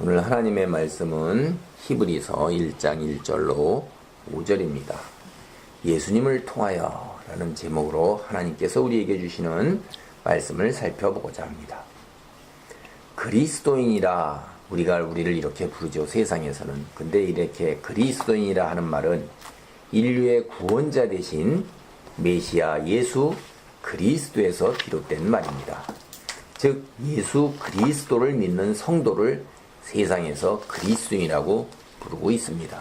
오늘 하나님의 말씀은 히브리서 1장 1절로 5절입니다. 예수님을 통하여 라는 제목으로 하나님께서 우리에게 주시는 말씀을 살펴보고자 합니다. 그리스도인이라 우리를 이렇게 부르죠, 세상에서는. 근데 이렇게 그리스도인이라 하는 말은 인류의 구원자 대신 메시아 예수 그리스도에서 비롯된 말입니다. 즉 예수 그리스도를 믿는 성도를 세상에서 그리스도인이라고 부르고 있습니다.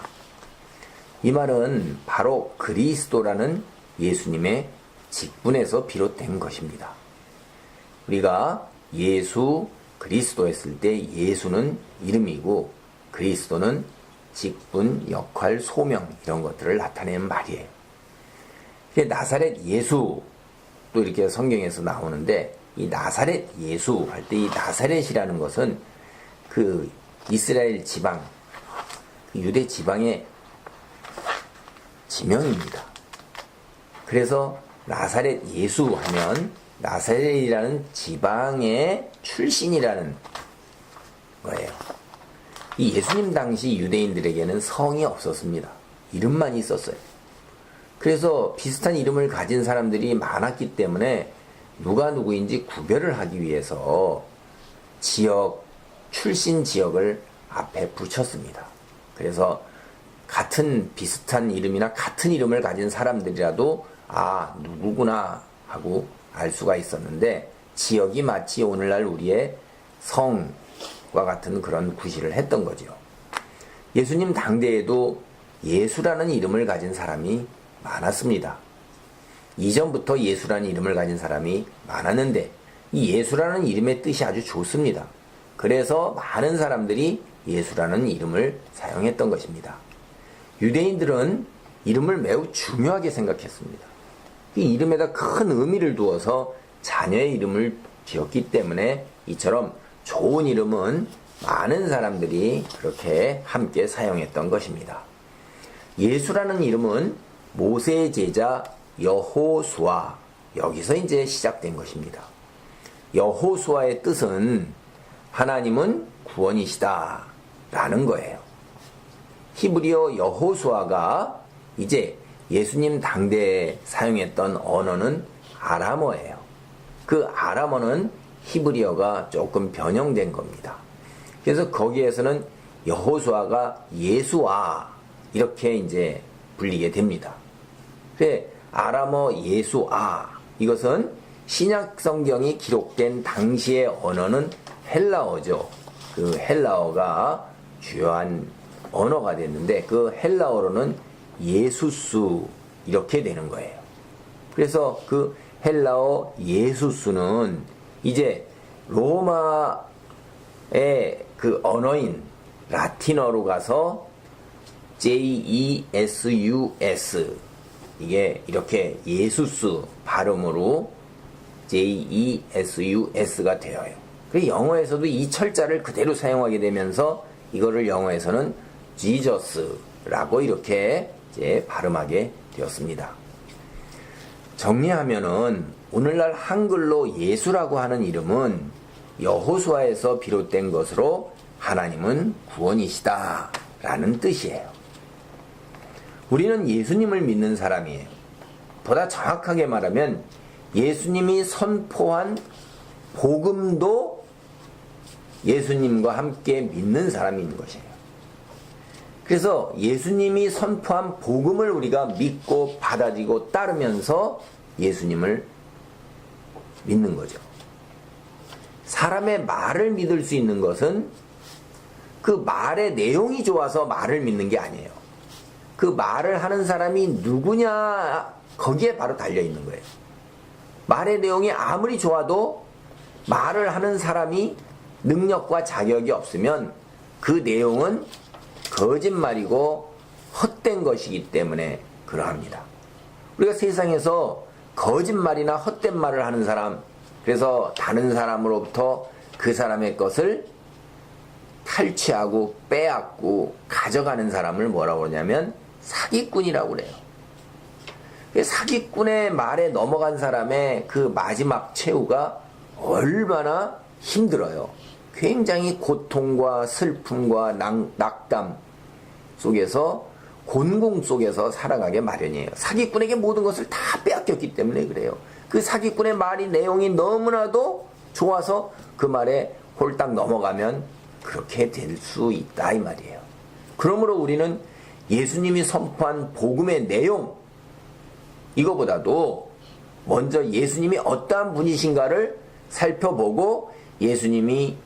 이 말은 바로 그리스도라는 예수님의 직분에서 비롯된 것입니다. 우리가 예수 그리스도 했을 때 예수는 이름이고 그리스도는 직분, 역할, 소명 이런 것들을 나타내는 말이에요. 나사렛 예수 또 이렇게 성경에서 나오는데 이 나사렛 예수 할 때 이 나사렛이라는 것은 그 이스라엘 지방, 유대 지방의 지명입니다. 그래서 나사렛 예수 하면 나사렛이라는 지방의 출신이라는 거예요. 이 예수님 당시 유대인들에게는 성이 없었습니다. 이름만 있었어요. 그래서 비슷한 이름을 가진 사람들이 많았기 때문에 누가 누구인지 구별을 하기 위해서 출신 지역을 앞에 붙였습니다. 그래서 같은 비슷한 이름이나 같은 이름을 가진 사람들이라도 누구구나 하고 알 수가 있었는데 지역이 마치 오늘날 우리의 성과 같은 그런 구실을 했던 거죠. 예수님 당대에도 예수라는 이름을 가진 사람이 많았습니다. 이전부터 예수라는 이름을 가진 사람이 많았는데 이 예수라는 이름의 뜻이 아주 좋습니다. 그래서 많은 사람들이 예수라는 이름을 사용했던 것입니다. 유대인들은 이름을 매우 중요하게 생각했습니다. 이 이름에다 큰 의미를 두어서 자녀의 이름을 지었기 때문에 이처럼 좋은 이름은 많은 사람들이 그렇게 함께 사용했던 것입니다. 예수라는 이름은 모세의 제자 여호수아, 여기서 이제 시작된 것입니다. 여호수아의 뜻은 하나님은 구원이시다 라는 거예요. 히브리어 여호수아가 이제 예수님 당대에 사용했던 언어는 아람어예요. 그 아람어는 히브리어가 조금 변형된 겁니다. 그래서 거기에서는 여호수아가 예수아 이렇게 이제 불리게 됩니다. 아람어 예수아, 이것은 신약 성경이 기록된 당시의 언어는 헬라어죠. 그 헬라어가 주요한 언어가 됐는데 그 헬라어로는 예수수 이렇게 되는 거예요. 그래서 그 헬라어 예수수는 이제 로마의 그 언어인 라틴어로 가서 JESUS, 이게 이렇게 예수수 발음으로 JESUS가 되어요. 그 영어에서도 이 철자를 그대로 사용하게 되면서 이거를 영어에서는 지저스라고 이렇게 이제 발음하게 되었습니다. 정리하면은 오늘날 한글로 예수라고 하는 이름은 여호수아에서 비롯된 것으로 하나님은 구원이시다 라는 뜻이에요. 우리는 예수님을 믿는 사람이에요. 보다 정확하게 말하면 예수님이 선포한 복음도 예수님과 함께 믿는 사람인 것이에요. 그래서 예수님이 선포한 복음을 우리가 믿고 받아들이고 따르면서 예수님을 믿는 거죠. 사람의 말을 믿을 수 있는 것은 그 말의 내용이 좋아서 말을 믿는 게 아니에요. 그 말을 하는 사람이 누구냐 거기에 바로 달려있는 거예요. 말의 내용이 아무리 좋아도 말을 하는 사람이 능력과 자격이 없으면 그 내용은 거짓말이고 헛된 것이기 때문에 그러합니다. 우리가 세상에서 거짓말이나 헛된 말을 하는 사람, 그래서 다른 사람으로부터 그 사람의 것을 탈취하고 빼앗고 가져가는 사람을 뭐라고 그러냐면 사기꾼이라고 그래요. 사기꾼의 말에 넘어간 사람의 그 마지막 최후가 얼마나 힘들어요. 굉장히 고통과 슬픔과 낙담 속에서, 곤궁 속에서 살아가게 마련이에요. 사기꾼에게 모든 것을 다 빼앗겼기 때문에 그래요. 그 사기꾼의 말이, 내용이 너무나도 좋아서 그 말에 홀딱 넘어가면 그렇게 될 수 있다 이 말이에요. 그러므로 우리는 예수님이 선포한 복음의 내용, 이거보다도 먼저 예수님이 어떠한 분이신가를 살펴보고 예수님이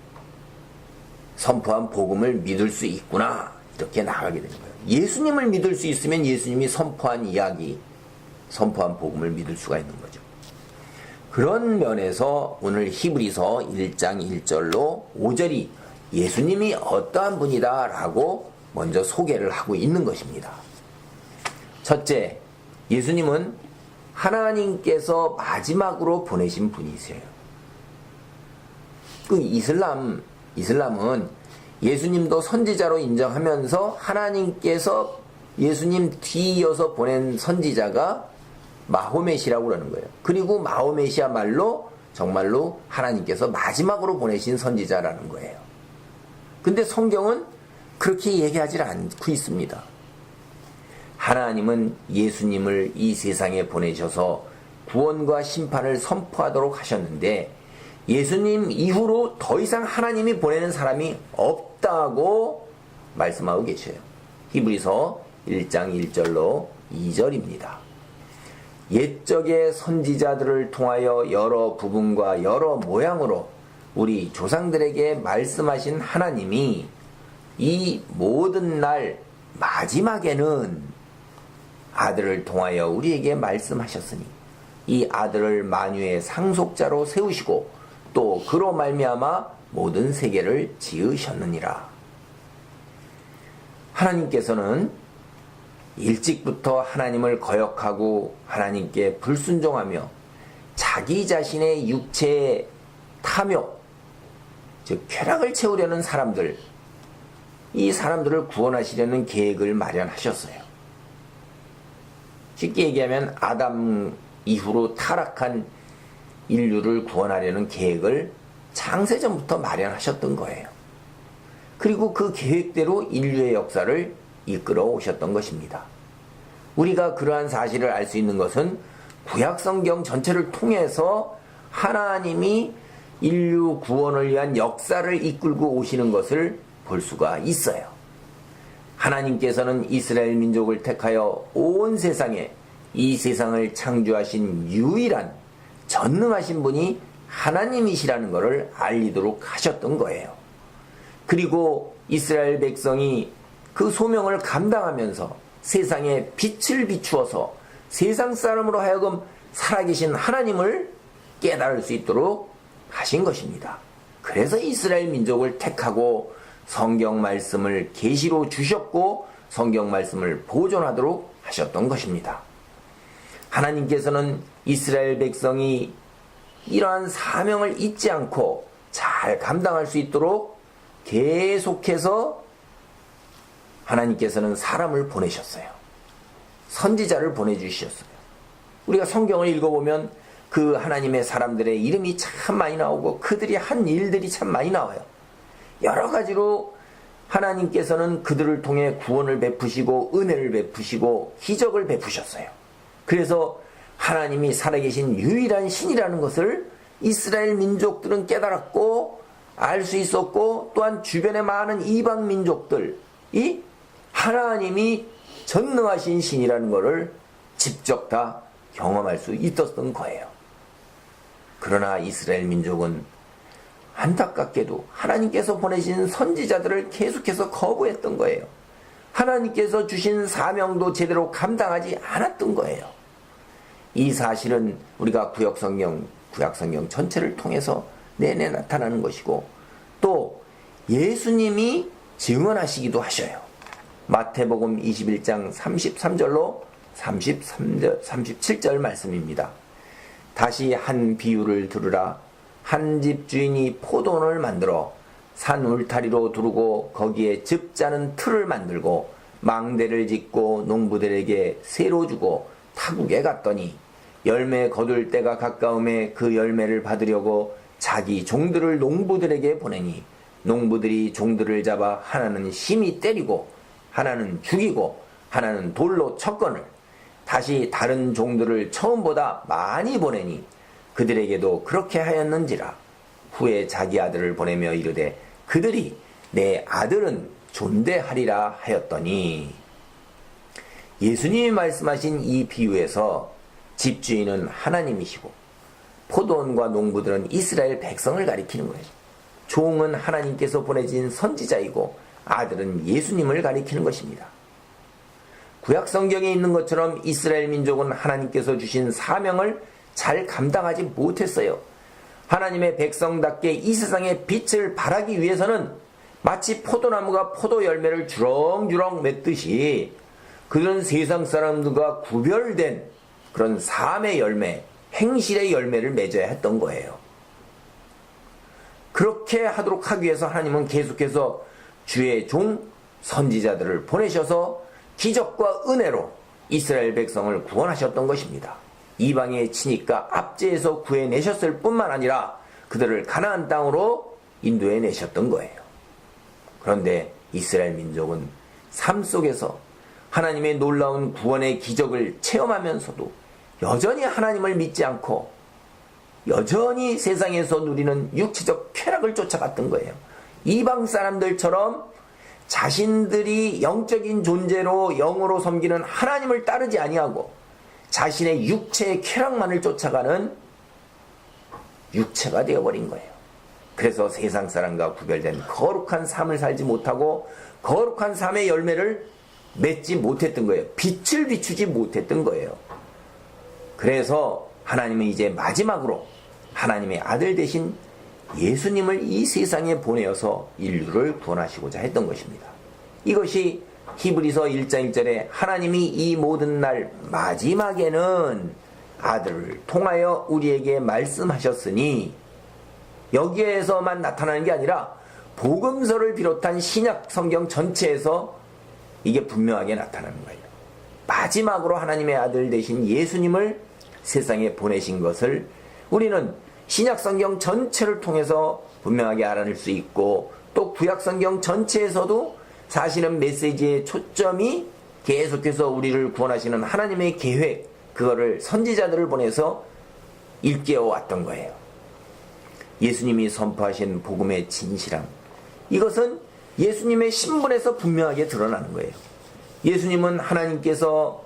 선포한 복음을 믿을 수 있구나, 이렇게 나가게 되는 거예요. 예수님을 믿을 수 있으면 예수님이 선포한 이야기, 선포한 복음을 믿을 수가 있는 거죠. 그런 면에서 오늘 히브리서 1장 1절로 5절이 예수님이 어떠한 분이다 라고 먼저 소개를 하고 있는 것입니다. 첫째, 예수님은 하나님께서 마지막으로 보내신 분이세요. 그 이슬람은 예수님도 선지자로 인정하면서 하나님께서 예수님 뒤이어서 보낸 선지자가 마호멧이라고 그러는 거예요. 그리고 마호멧이야말로 정말로 하나님께서 마지막으로 보내신 선지자라는 거예요. 근데 성경은 그렇게 얘기하지 않고 있습니다. 하나님은 예수님을 이 세상에 보내셔서 구원과 심판을 선포하도록 하셨는데, 예수님 이후로 더 이상 하나님이 보내는 사람이 없다고 말씀하고 계셔요. 히브리서 1장 1절로 2절입니다. 옛적의 선지자들을 통하여 여러 부분과 여러 모양으로 우리 조상들에게 말씀하신 하나님이 이 모든 날 마지막에는 아들을 통하여 우리에게 말씀하셨으니 이 아들을 만유의 상속자로 세우시고 또 그로 말미암아 모든 세계를 지으셨느니라. 하나님께서는 일찍부터 하나님을 거역하고 하나님께 불순종하며 자기 자신의 육체의 탐욕, 즉 쾌락을 채우려는 사람들, 이 사람들을 구원하시려는 계획을 마련하셨어요. 쉽게 얘기하면 아담 이후로 타락한 인류를 구원하려는 계획을 창세전부터 마련하셨던 거예요. 그리고 그 계획대로 인류의 역사를 이끌어 오셨던 것입니다. 우리가 그러한 사실을 알 수 있는 것은 구약성경 전체를 통해서 하나님이 인류 구원을 위한 역사를 이끌고 오시는 것을 볼 수가 있어요. 하나님께서는 이스라엘 민족을 택하여 온 세상에, 이 세상을 창조하신 유일한 전능하신 분이 하나님이시라는 것을 알리도록 하셨던 거예요. 그리고 이스라엘 백성이 그 소명을 감당하면서 세상에 빛을 비추어서 세상 사람으로 하여금 살아계신 하나님을 깨달을 수 있도록 하신 것입니다. 그래서 이스라엘 민족을 택하고 성경 말씀을 계시로 주셨고 성경 말씀을 보존하도록 하셨던 것입니다. 하나님께서는 이스라엘 백성이 이러한 사명을 잊지 않고 잘 감당할 수 있도록 계속해서 하나님께서는 사람을 보내셨어요. 선지자를 보내주셨어요. 우리가 성경을 읽어보면 그 하나님의 사람들의 이름이 참 많이 나오고 그들이 한 일들이 참 많이 나와요. 여러 가지로 하나님께서는 그들을 통해 구원을 베푸시고 은혜를 베푸시고 기적을 베푸셨어요. 그래서 하나님이 살아계신 유일한 신이라는 것을 이스라엘 민족들은 깨달았고 알 수 있었고, 또한 주변의 많은 이방 민족들이 하나님이 전능하신 신이라는 것을 직접 다 경험할 수 있었던 거예요. 그러나 이스라엘 민족은 안타깝게도 하나님께서 보내신 선지자들을 계속해서 거부했던 거예요. 하나님께서 주신 사명도 제대로 감당하지 않았던 거예요. 이 사실은 구약 성경 전체를 통해서 내내 나타나는 것이고, 또 예수님이 증언하시기도 하셔요. 마태복음 21장 33절로 37절 말씀입니다. 다시 한 비유를 들으라. 한 집 주인이 포도원을 만들어 산 울타리로 두르고 거기에 즙 짜는 틀을 만들고 망대를 짓고 농부들에게 세로 주고 타국에 갔더니 열매 거둘 때가 가까움에 그 열매를 받으려고 자기 종들을 농부들에게 보내니 농부들이 종들을 잡아 하나는 심히 때리고 하나는 죽이고 하나는 돌로 쳤거늘 다시 다른 종들을 처음보다 많이 보내니 그들에게도 그렇게 하였는지라. 후에 자기 아들을 보내며 이르되 그들이 내 아들은 존대하리라 하였더니. 예수님이 말씀하신 이 비유에서 집주인은 하나님이시고 포도원과 농부들은 이스라엘 백성을 가리키는 거예요. 종은 하나님께서 보내진 선지자이고 아들은 예수님을 가리키는 것입니다. 구약 성경에 있는 것처럼 이스라엘 민족은 하나님께서 주신 사명을 잘 감당하지 못했어요. 하나님의 백성답게 이 세상에 빛을 발하기 위해서는 마치 포도나무가 포도 열매를 주렁주렁 맺듯이 그들은 세상 사람들과 구별된 그런 삶의 열매, 행실의 열매를 맺어야 했던 거예요. 그렇게 하도록 하기 위해서 하나님은 계속해서 주의 종 선지자들을 보내셔서 기적과 은혜로 이스라엘 백성을 구원하셨던 것입니다. 이방의 치니까 압제에서 구해내셨을 뿐만 아니라 그들을 가나안 땅으로 인도해내셨던 거예요. 그런데 이스라엘 민족은 삶 속에서 하나님의 놀라운 구원의 기적을 체험하면서도 여전히 하나님을 믿지 않고 여전히 세상에서 누리는 육체적 쾌락을 쫓아갔던 거예요. 이방 사람들처럼 자신들이 영적인 존재로 영으로 섬기는 하나님을 따르지 아니하고 자신의 육체의 쾌락만을 쫓아가는 육체가 되어버린 거예요. 그래서 세상 사람과 구별된 거룩한 삶을 살지 못하고 거룩한 삶의 열매를 맺지 못했던 거예요. 빛을 비추지 못했던 거예요. 그래서 하나님은 이제 마지막으로 하나님의 아들 대신 예수님을 이 세상에 보내어서 인류를 구원하시고자 했던 것입니다. 이것이 히브리서 1장 1절에 하나님이 이 모든 날 마지막에는 아들을 통하여 우리에게 말씀하셨으니, 여기에서만 나타나는 게 아니라 복음서를 비롯한 신약 성경 전체에서 이게 분명하게 나타나는 거예요. 마지막으로 하나님의 아들 되신 예수님을 세상에 보내신 것을 우리는 신약 성경 전체를 통해서 분명하게 알아낼 수 있고, 또 구약 성경 전체에서도 사실은 메시지의 초점이 계속해서 우리를 구원하시는 하나님의 계획, 그거를 선지자들을 보내서 일깨워 왔던 거예요. 예수님이 선포하신 복음의 진실함, 이것은 예수님의 신분에서 분명하게 드러나는 거예요. 예수님은 하나님께서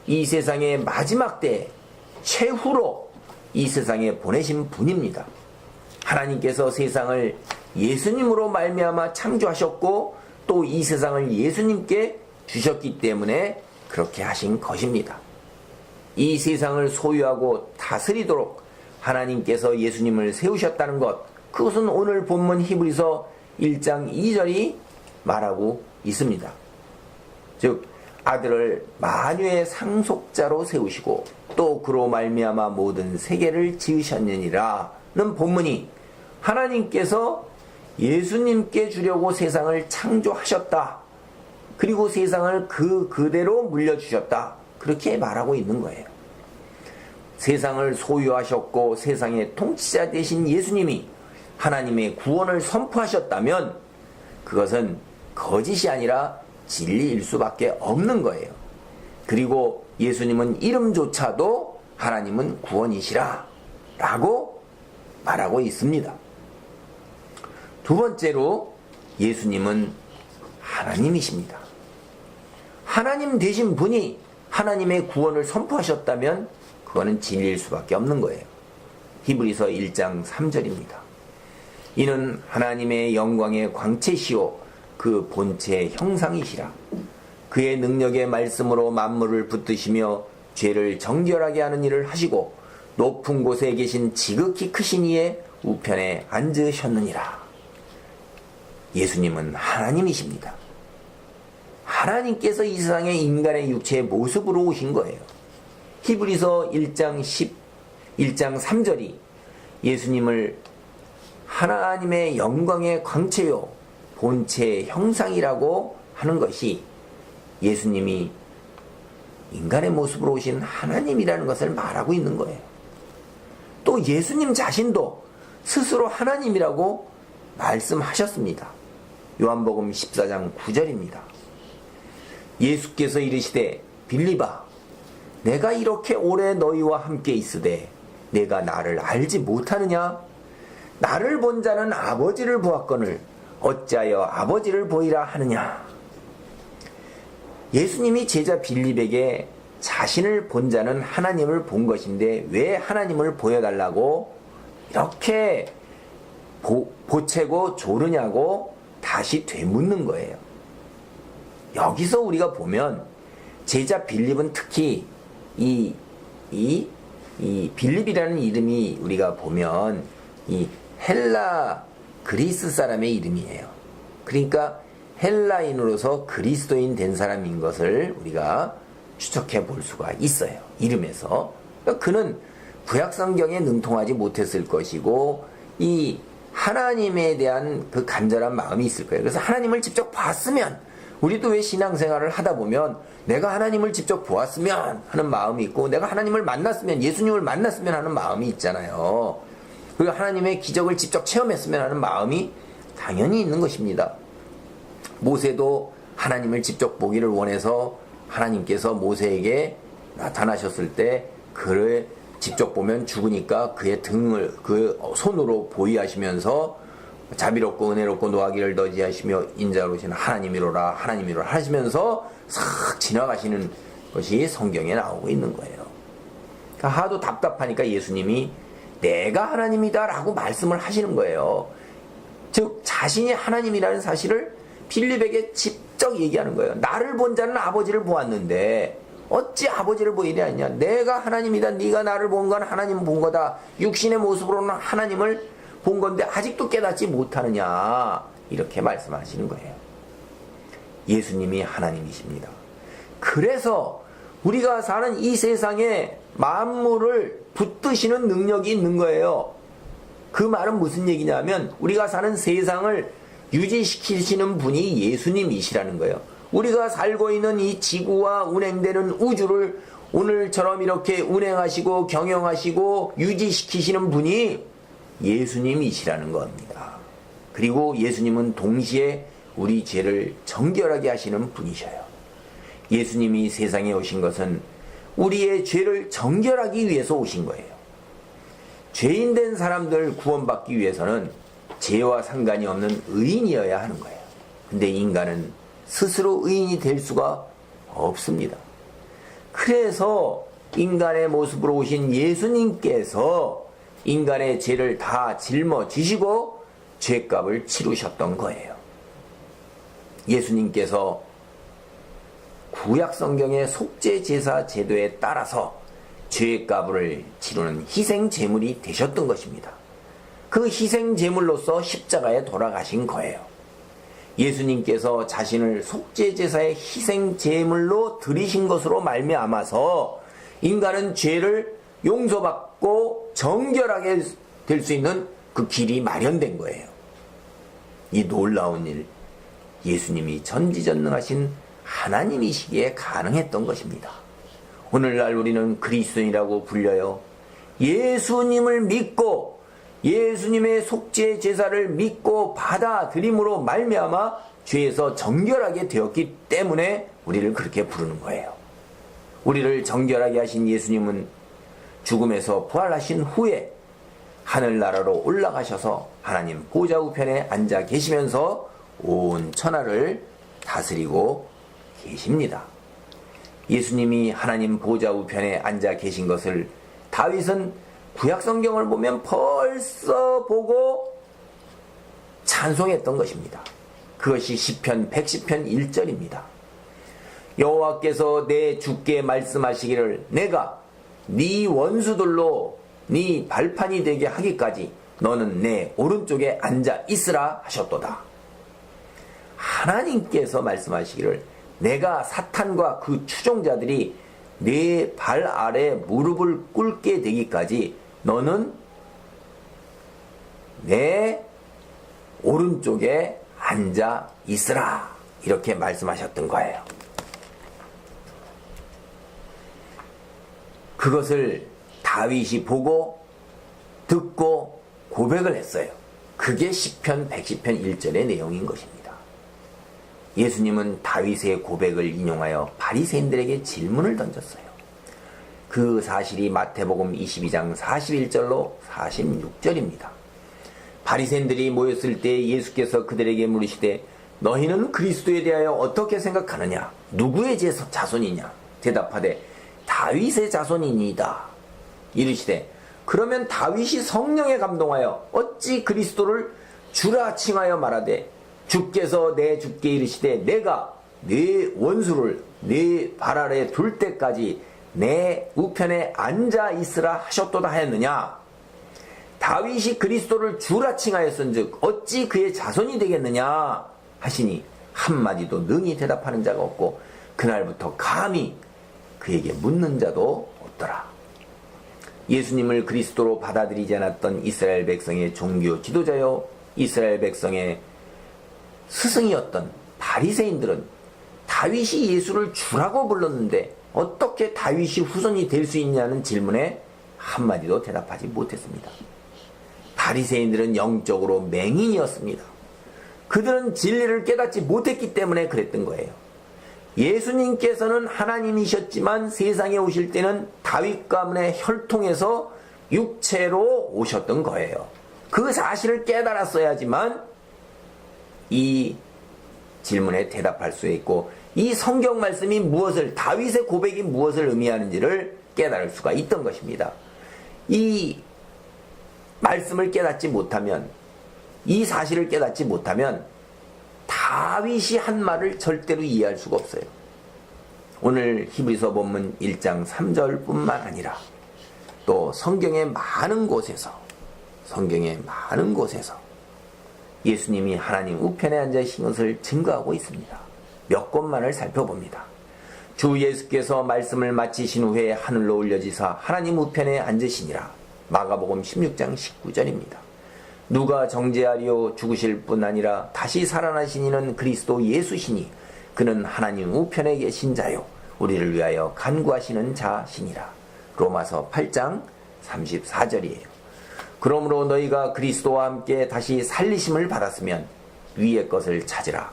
이 세상의 마지막 때 최후로 이 세상에 보내신 분입니다. 하나님께서 세상을 예수님으로 말미암아 창조하셨고 또 이 세상을 예수님께 주셨기 때문에 그렇게 하신 것입니다. 이 세상을 소유하고 다스리도록 하나님께서 예수님을 세우셨다는 것, 그것은 오늘 본문 히브리서 1장 2절이 말하고 있습니다. 즉 아들을 만유의 상속자로 세우시고 또 그로 말미암아 모든 세계를 지으셨느니라는 본문이 하나님께서 예수님께 주려고 세상을 창조하셨다, 그리고 세상을 그대로 물려주셨다, 그렇게 말하고 있는 거예요. 세상을 소유하셨고 세상의 통치자 되신 예수님이 하나님의 구원을 선포하셨다면 그것은 거짓이 아니라 진리일 수밖에 없는 거예요. 그리고 예수님은 이름조차도 하나님은 구원이시라 라고 말하고 있습니다. 두 번째로 예수님은 하나님이십니다. 하나님 되신 분이 하나님의 구원을 선포하셨다면 그거는 진리일 수밖에 없는 거예요. 히브리서 1장 3절입니다. 이는 하나님의 영광의 광채시오 그 본체의 형상이시라. 그의 능력의 말씀으로 만물을 붙드시며 죄를 정결하게 하는 일을 하시고 높은 곳에 계신 지극히 크신 이의 우편에 앉으셨느니라. 예수님은 하나님이십니다. 하나님께서 이 세상에 인간의 육체의 모습으로 오신 거예요. 히브리서 1장 3절이 예수님을 하나님의 영광의 광채요 본체의 형상이라고 하는 것이 예수님이 인간의 모습으로 오신 하나님이라는 것을 말하고 있는 거예요. 또 예수님 자신도 스스로 하나님이라고 말씀하셨습니다. 요한복음 14장 9절입니다. 예수께서 이르시되 빌립아 내가 이렇게 오래 너희와 함께 있으되 내가 나를 알지 못하느냐? 나를 본 자는 아버지를 보았거늘 어찌하여 아버지를 보이라 하느냐? 예수님이 제자 빌립에게 자신을 본 자는 하나님을 본 것인데 왜 하나님을 보여달라고 이렇게 보채고 조르냐고 다시 되묻는 거예요. 여기서 우리가 보면 제자 빌립은 특히 이 빌립이라는 이름이 우리가 보면 이 헬라 그리스 사람의 이름이에요. 그러니까 헬라인으로서 그리스도인 된 사람인 것을 우리가 추측해 볼 수가 있어요. 이름에서. 그러니까 그는 구약 성경에 능통하지 못했을 것이고 이 하나님에 대한 그 간절한 마음이 있을 거예요. 그래서 하나님을 직접 봤으면, 우리도 왜 신앙생활을 하다 보면 내가 하나님을 직접 보았으면 하는 마음이 있고 내가 하나님을 만났으면, 예수님을 만났으면 하는 마음이 있잖아요. 그리고 하나님의 기적을 직접 체험했으면 하는 마음이 당연히 있는 것입니다. 모세도 하나님을 직접 보기를 원해서 하나님께서 모세에게 나타나셨을 때 그를 직접 보면 죽으니까 그의 등을 그 손으로 보이하시면서 자비롭고 은혜롭고 노하기를 더디하시며 인자로우신 하나님이로라 하나님이로라 하시면서 싹 지나가시는 것이 성경에 나오고 있는 거예요. 그러니까 하도 답답하니까 예수님이 내가 하나님이다 라고 말씀을 하시는 거예요. 즉 자신이 하나님이라는 사실을 빌립에게 직접 얘기하는 거예요. 나를 본 자는 아버지를 보았는데 어찌 아버지를 보이려 하냐? 내가 하나님이다. 네가 나를 본 건 하나님 본 거다. 육신의 모습으로는 하나님을 본 건데 아직도 깨닫지 못하느냐? 이렇게 말씀하시는 거예요. 예수님이 하나님이십니다. 그래서 우리가 사는 이 세상에 만물을 붙드시는 능력이 있는 거예요. 그 말은 무슨 얘기냐면 우리가 사는 세상을 유지시키시는 분이 예수님이시라는 거예요. 우리가 살고 있는 이 지구와 운행되는 우주를 오늘처럼 이렇게 운행하시고 경영하시고 유지시키시는 분이 예수님이시라는 겁니다. 그리고 예수님은 동시에 우리 죄를 정결하게 하시는 분이셔요. 예수님이 세상에 오신 것은 우리의 죄를 정결하기 위해서 오신 거예요. 죄인된 사람들 구원받기 위해서는 죄와 상관이 없는 의인이어야 하는 거예요. 근데 인간은 스스로 의인이 될 수가 없습니다. 그래서 인간의 모습으로 오신 예수님께서 인간의 죄를 다 짊어지시고 죄값을 치르셨던 거예요. 예수님께서 구약 성경의 속죄 제사 제도에 따라서 죄값을 치르는 희생 제물이 되셨던 것입니다. 그 희생 제물로서 십자가에 돌아가신 거예요. 예수님께서 자신을 속죄 제사의 희생 제물로 드리신 것으로 말미암아서 인간은 죄를 용서받고 정결하게 될 수 있는 그 길이 마련된 거예요. 이 놀라운 일, 예수님이 전지전능하신 하나님이시기에 가능했던 것입니다. 오늘날 우리는 그리스도인이라고 불려요. 예수님을 믿고 예수님의 속죄 제사를 믿고 받아들임으로 말미암아 죄에서 정결하게 되었기 때문에 우리를 그렇게 부르는 거예요. 우리를 정결하게 하신 예수님은 죽음에서 부활하신 후에 하늘나라로 올라가셔서 하나님 보좌 우편에 앉아 계시면서 온 천하를 다스리고 계십니다. 예수님이 하나님 보좌 우편에 앉아 계신 것을 다윗은 구약 성경을 보면 벌써 보고 찬송했던 것입니다. 그것이 시편 110편 1절입니다. 여호와께서 내 주께 말씀하시기를 내가 네 원수들로 네 발판이 되게 하기까지 너는 내 오른쪽에 앉아 있으라 하셨도다. 하나님께서 말씀하시기를 내가 사탄과 그 추종자들이 내 발 아래 무릎을 꿇게 되기까지 너는 내 오른쪽에 앉아 있으라. 이렇게 말씀하셨던 거예요. 그것을 다윗이 보고 듣고 고백을 했어요. 그게 시편 110편 1절의 내용인 것입니다. 예수님은 다윗의 고백을 인용하여 바리새인들에게 질문을 던졌어요. 그 사실이 마태복음 22장 41절로 46절입니다. 바리새인들이 모였을 때 예수께서 그들에게 물으시되 너희는 그리스도에 대하여 어떻게 생각하느냐? 누구의 자손이냐? 대답하되 다윗의 자손이니이다. 이르시되 그러면 다윗이 성령에 감동하여 어찌 그리스도를 주라 칭하여 말하되 주께서 내 주께 이르시되 내가 네 원수를 네 발 아래 둘 때까지 내 우편에 앉아 있으라 하셨도다 하였느냐? 다윗이 그리스도를 주라 칭하였은즉 어찌 그의 자손이 되겠느냐 하시니 한마디도 능히 대답하는 자가 없고 그날부터 감히 그에게 묻는 자도 없더라. 예수님을 그리스도로 받아들이지 않았던 이스라엘 백성의 종교 지도자여 이스라엘 백성의 스승이었던 바리새인들은 다윗이 예수를 주라고 불렀는데 어떻게 다윗이 후손이 될 수 있냐는 질문에 한마디도 대답하지 못했습니다. 바리새인들은 영적으로 맹인이었습니다. 그들은 진리를 깨닫지 못했기 때문에 그랬던 거예요. 예수님께서는 하나님이셨지만 세상에 오실 때는 다윗 가문의 혈통에서 육체로 오셨던 거예요. 그 사실을 깨달았어야지만 이 질문에 대답할 수 있고 이 성경 말씀이 무엇을 다윗의 고백이 무엇을 의미하는지를 깨달을 수가 있던 것입니다. 이 말씀을 깨닫지 못하면 이 사실을 깨닫지 못하면 다윗이 한 말을 절대로 이해할 수가 없어요. 오늘 히브리서 본문 1장 3절 뿐만 아니라 또 성경의 많은 곳에서 예수님이 하나님 우편에 앉아 계신 것을 증거하고 있습니다. 몇 곳만을 살펴봅니다. 주 예수께서 말씀을 마치신 후에 하늘로 올려지사 하나님 우편에 앉으시니라. 마가복음 16장 19절입니다. 누가 정죄하리요 죽으실 뿐 아니라 다시 살아나신 이는 그리스도 예수시니 그는 하나님 우편에 계신 자요 우리를 위하여 간구하시는 자시니라. 로마서 8장 34절이에요. 그러므로 너희가 그리스도와 함께 다시 살리심을 받았으면 위의 것을 찾으라.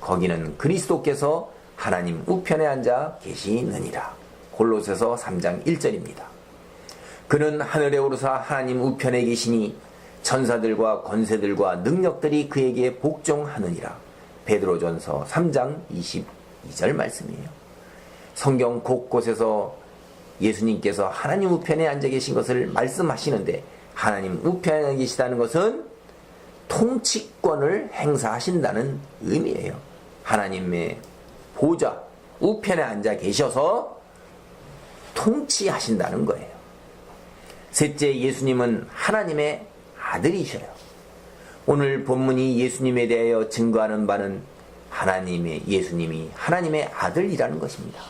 거기는 그리스도께서 하나님 우편에 앉아 계시느니라. 골로새서 3장 1절입니다. 그는 하늘에 오르사 하나님 우편에 계시니 천사들과 권세들과 능력들이 그에게 복종하느니라. 베드로전서 3장 22절 말씀이에요. 성경 곳곳에서 예수님께서 하나님 우편에 앉아 계신 것을 말씀하시는데 하나님 우편에 계시다는 것은 통치권을 행사하신다는 의미예요. 하나님의 보좌 우편에 앉아 계셔서 통치하신다는 거예요. 셋째, 예수님은 하나님의 아들이셔요. 오늘 본문이 예수님에 대하여 증거하는 바는 예수님이 하나님의 아들이라는 것입니다.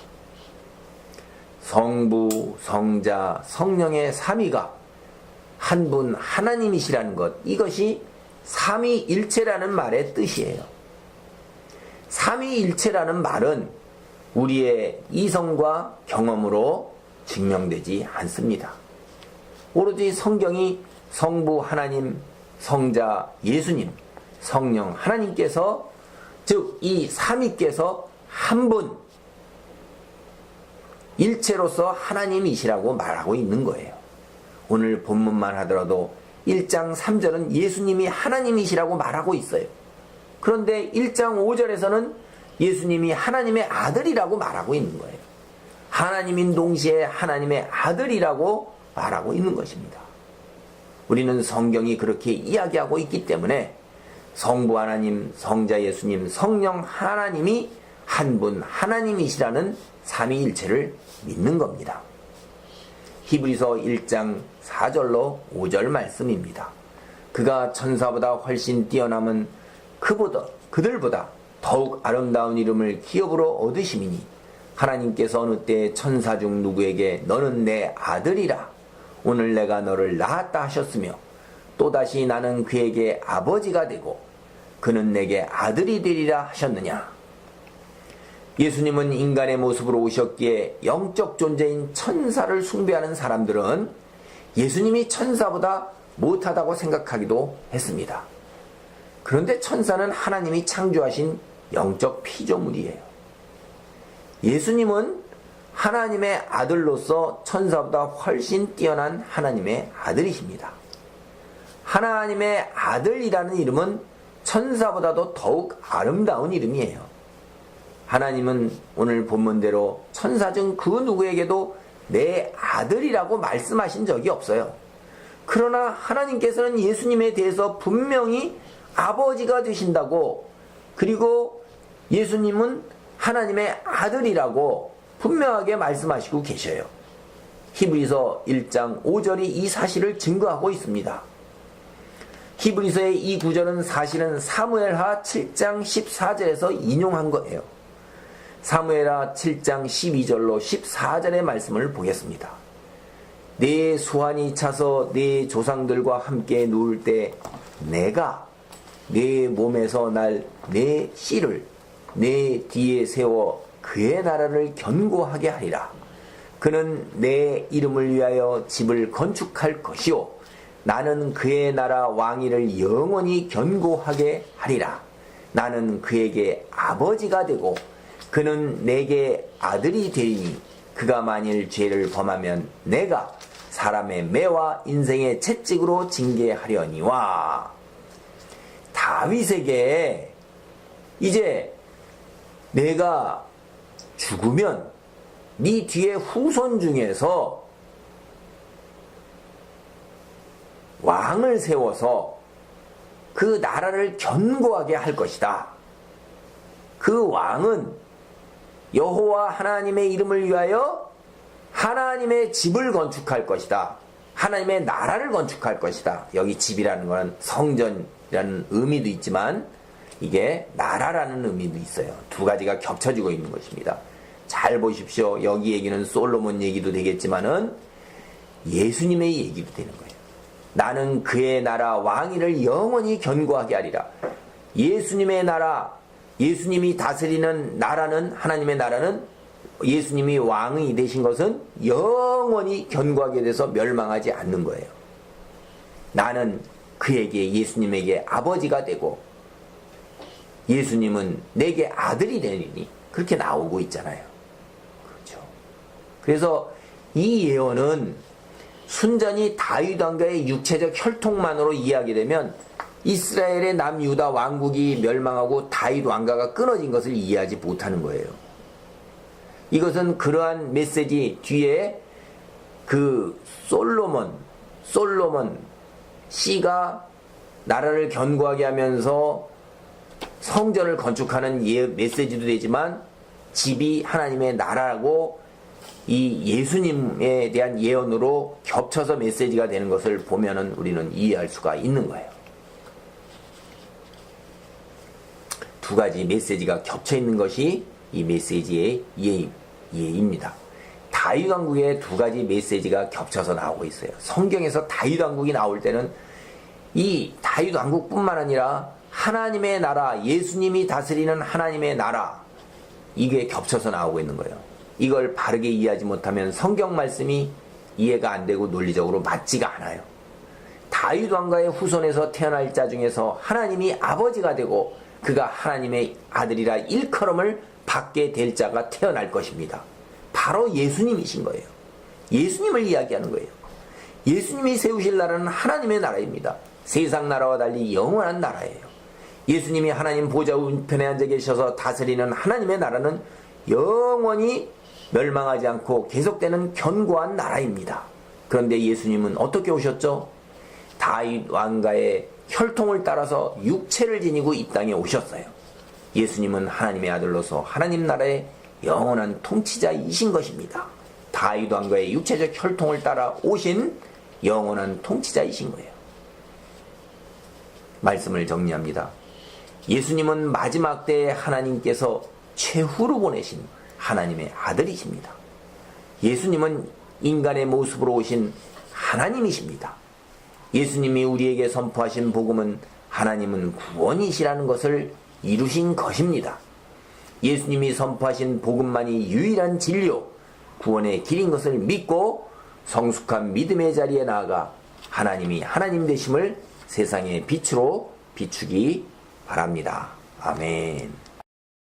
성부, 성자, 성령의 삼위가 한 분 하나님이시라는 것, 이것이 삼위일체라는 말의 뜻이에요. 삼위일체라는 말은 우리의 이성과 경험으로 증명되지 않습니다. 오로지 성경이 성부 하나님, 성자 예수님, 성령 하나님께서, 즉 이 삼위께서 한 분 일체로서 하나님이시라고 말하고 있는 거예요. 오늘 본문만 하더라도 1장 3절은 예수님이 하나님이시라고 말하고 있어요. 그런데 1장 5절에서는 예수님이 하나님의 아들이라고 말하고 있는 거예요. 하나님인 동시에 하나님의 아들이라고 말하고 있는 것입니다. 우리는 성경이 그렇게 이야기하고 있기 때문에 성부 하나님, 성자 예수님, 성령 하나님이 한 분 하나님이시라는 삼위일체를 믿는 겁니다. 히브리서 1장 4절로 5절 말씀입니다. 그가 천사보다 훨씬 뛰어남은 그들보다 더욱 아름다운 이름을 기업으로 얻으심이니 하나님께서 어느 때 천사 중 누구에게 너는 내 아들이라 오늘 내가 너를 낳았다 하셨으며 또다시 나는 그에게 아버지가 되고 그는 내게 아들이 되리라 하셨느냐. 예수님은 인간의 모습으로 오셨기에 영적 존재인 천사를 숭배하는 사람들은 예수님이 천사보다 못하다고 생각하기도 했습니다. 그런데 천사는 하나님이 창조하신 영적 피조물이에요. 예수님은 하나님의 아들로서 천사보다 훨씬 뛰어난 하나님의 아들이십니다. 하나님의 아들이라는 이름은 천사보다도 더욱 아름다운 이름이에요. 하나님은 오늘 본문대로 천사 중 그 누구에게도 내 아들이라고 말씀하신 적이 없어요. 그러나 하나님께서는 예수님에 대해서 분명히 아버지가 되신다고, 그리고 예수님은 하나님의 아들이라고 분명하게 말씀하시고 계셔요. 히브리서 1장 5절이 이 사실을 증거하고 있습니다. 히브리서의 이 구절은 사실은 사무엘하 7장 14절에서 인용한 거예요. 사무엘하 7장 12절로 14절의 말씀을 보겠습니다. 내 수완이 차서 내 조상들과 함께 누울 때 내가 내 몸에서 날 내 씨를 내 뒤에 세워 그의 나라를 견고하게 하리라. 그는 내 이름을 위하여 집을 건축할 것이요 나는 그의 나라 왕위를 영원히 견고하게 하리라. 나는 그에게 아버지가 되고 그는 내게 아들이 되리니 그가 만일 죄를 범하면 내가 사람의 매와 인생의 채찍으로 징계하려니와. 다윗에게 이제 내가 죽으면 네 뒤에 후손 중에서 왕을 세워서 그 나라를 견고하게 할 것이다. 그 왕은 여호와 하나님의 이름을 위하여 하나님의 집을 건축할 것이다. 하나님의 나라를 건축할 것이다. 여기 집이라는 것은 성전이라는 의미도 있지만 이게 나라라는 의미도 있어요. 두 가지가 겹쳐지고 있는 것입니다. 잘 보십시오. 여기 얘기는 솔로몬 얘기도 되겠지만은 예수님의 얘기도 되는 거예요. 나는 그의 나라 왕위를 영원히 견고하게 하리라. 예수님의 나라, 예수님이 다스리는 나라는, 하나님의 나라는, 예수님이 왕이 되신 것은 영원히 견고하게 돼서 멸망하지 않는 거예요. 나는 그에게, 예수님에게 아버지가 되고 예수님은 내게 아들이 되리니, 그렇게 나오고 있잖아요. 그렇죠. 그래서 이 예언은 순전히 다윗 왕가의 육체적 혈통만으로 이해하게 되면 이스라엘의 남유다 왕국이 멸망하고 다윗 왕가가 끊어진 것을 이해하지 못하는 거예요. 이것은 그러한 메시지 뒤에 그 솔로몬 씨가 나라를 견고하게 하면서 성전을 건축하는 메시지도 되지만 집이 하나님의 나라라고 이 예수님에 대한 예언으로 겹쳐서 메시지가 되는 것을 보면은 우리는 이해할 수가 있는 거예요. 두 가지 메시지가 겹쳐 있는 것이 이 메시지의 이해입니다. 다윗 왕국의 두 가지 메시지가 겹쳐서 나오고 있어요. 성경에서 다윗 왕국이 나올 때는 이 다윗 왕국뿐만 아니라 하나님의 나라, 예수님이 다스리는 하나님의 나라, 이게 겹쳐서 나오고 있는 거예요. 이걸 바르게 이해하지 못하면 성경 말씀이 이해가 안 되고 논리적으로 맞지가 않아요. 다윗 왕가의 후손에서 태어날 자 중에서 하나님이 아버지가 되고 그가 하나님의 아들이라 일컬음을 받게 될 자가 태어날 것입니다. 바로 예수님이신 거예요. 예수님을 이야기하는 거예요. 예수님이 세우실 나라는 하나님의 나라입니다. 세상 나라와 달리 영원한 나라예요. 예수님이 하나님 보좌 우편에 앉아 계셔서 다스리는 하나님의 나라는 영원히 멸망하지 않고 계속되는 견고한 나라입니다. 그런데 예수님은 어떻게 오셨죠? 다윗 왕가의 혈통을 따라서 육체를 지니고 이 땅에 오셨어요. 예수님은 하나님의 아들로서 하나님 나라의 영원한 통치자이신 것입니다. 다윗 왕가의 육체적 혈통을 따라 오신 영원한 통치자이신 거예요. 말씀을 정리합니다. 예수님은 마지막 때에 하나님께서 최후로 보내신 하나님의 아들이십니다. 예수님은 인간의 모습으로 오신 하나님이십니다. 예수님이 우리에게 선포하신 복음은 하나님은 구원이시라는 것을 이루신 것입니다. 예수님이 선포하신 복음만이 유일한 진료, 구원의 길인 것을 믿고 성숙한 믿음의 자리에 나아가 하나님이 하나님 되심을 세상의 빛으로 비추기 바랍니다. 아멘.